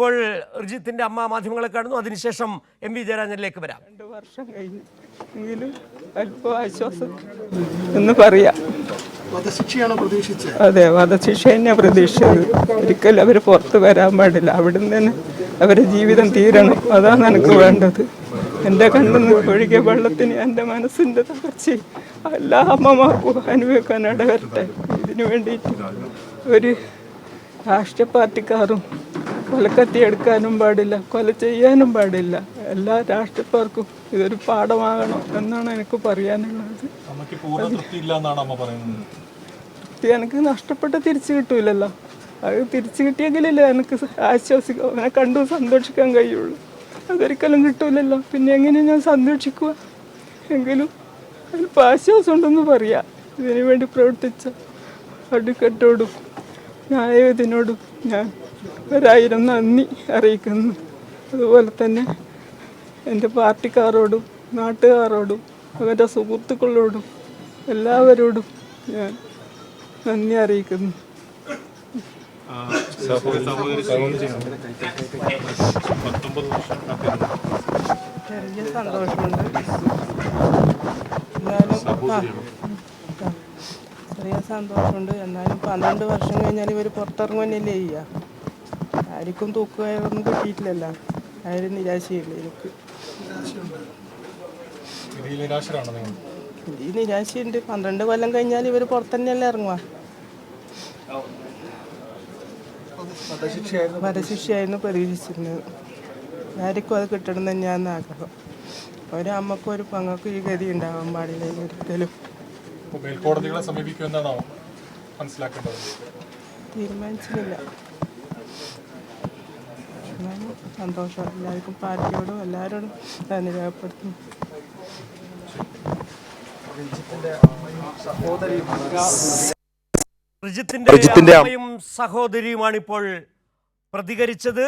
ഇപ്പോൾ റിജിത്തിന്റെ അമ്മ മാധ്യമങ്ങളെ കാണുന്നു. അതിനുശേഷം എം വി ജയരാജനിലേക്ക് വരാം. 2 വർഷം കഴിഞ്ഞു എങ്കിലും അല്പം ആശ്വാസം എന്ന് പറയാം. വധശിക്ഷയാണോ പ്രതീക്ഷിച്ചത്? അതെ, വധശിക്ഷ തന്നെയാണ് പ്രതീക്ഷിച്ചത്. ഒരിക്കലും അവർ പുറത്ത് വരാൻ പാടില്ല. അവിടുന്ന് തന്നെ അവരുടെ ജീവിതം തീരണം. അതാണ് എനിക്ക് വേണ്ടത്. എൻ്റെ കണ്ണിൽ നിന്ന് ഒഴുകിയ വെള്ളത്തിന് എൻ്റെ മനസ്സിൻ്റെ തകർച്ച എല്ലാ അമ്മമാർക്കും അനുഭവിക്കാൻ ഇടവരട്ടെ. ഇതിനു വേണ്ടിയിട്ട് ഒരു രാഷ്ട്രീയ പാർട്ടിക്കാരും കൊലക്കത്തി എടുക്കാനും പാടില്ല, കൊല ചെയ്യാനും പാടില്ല. എല്ലാ രാഷ്ട്രീയക്കാർക്കും ഇതൊരു പാഠമാകണം എന്നാണ് എനിക്ക് പറയാനുള്ളത്. എനിക്ക് നഷ്ടപ്പെട്ട് തിരിച്ചു കിട്ടൂലല്ലോ. അത് തിരിച്ചു കിട്ടിയെങ്കിലല്ലേ എനിക്ക് ആശ്വസിക്കുക, അവനെ കണ്ടു സന്തോഷിക്കാൻ കഴിയുള്ളൂ. അതൊരിക്കലും കിട്ടൂലല്ലോ. പിന്നെ എങ്ങനെ ഞാൻ സന്തോഷിക്കുക? എങ്കിലും അതിലിപ്പോൾ ആശ്വാസം ഉണ്ടെന്ന് പറയാം. ഇതിനു വേണ്ടി പ്രവർത്തിച്ച അഡ്വക്കറ്റോടും ന്യായവിധിനോടും ഞാൻ 1000 നന്ദി അറിയിക്കുന്നു. അതുപോലെ തന്നെ എൻ്റെ പാർട്ടിക്കാരോടും നാട്ടുകാരോടും അവരുടെ സുഹൃത്തുക്കളോടും എല്ലാവരോടും ഞാൻ നന്ദി അറിയിക്കുന്നു. ചെറിയ സന്തോഷമുണ്ട്. ചെറിയ സന്തോഷമുണ്ട്. എന്നാലും 12 വർഷം കഴിഞ്ഞാൽ ഇവർ പുറത്തിറങ്ങുന്നല്ലേ ചെയ്യുക. ആർക്കും തൂക്കുകയൊന്നും കിട്ടിയിട്ടില്ലല്ലോ. ആരും നിരാശയില്ല. എനിക്ക് ഈ നിരാശയുണ്ട്. 12 കൊല്ലം കഴിഞ്ഞാൽ ഇവർ പുറത്തന്നെയല്ലേ ഇറങ്ങുക. വധശിക്ഷയായിരുന്നു പ്രതീക്ഷിച്ചിരുന്നത്. ആർക്കും അത് കിട്ടണം തന്നെയാന്ന് ആഗ്രഹം. ഒരമ്മക്കും ഒരു പങ്ങൾക്കും ഈ ഗതി ഉണ്ടാവാൻ പാടില്ല ഒരിക്കലും. തീരുമാനിച്ചിട്ടില്ല. സന്തോഷം. എല്ലാവർക്കും പാർട്ടിയോടും എല്ലാവരോടും നന്ദി രേഖപ്പെടുത്തുന്നു. റിജിത്തിന്റെ അമ്മയും സഹോദരിയുമാണിപ്പോൾ പ്രതികരിച്ചത്.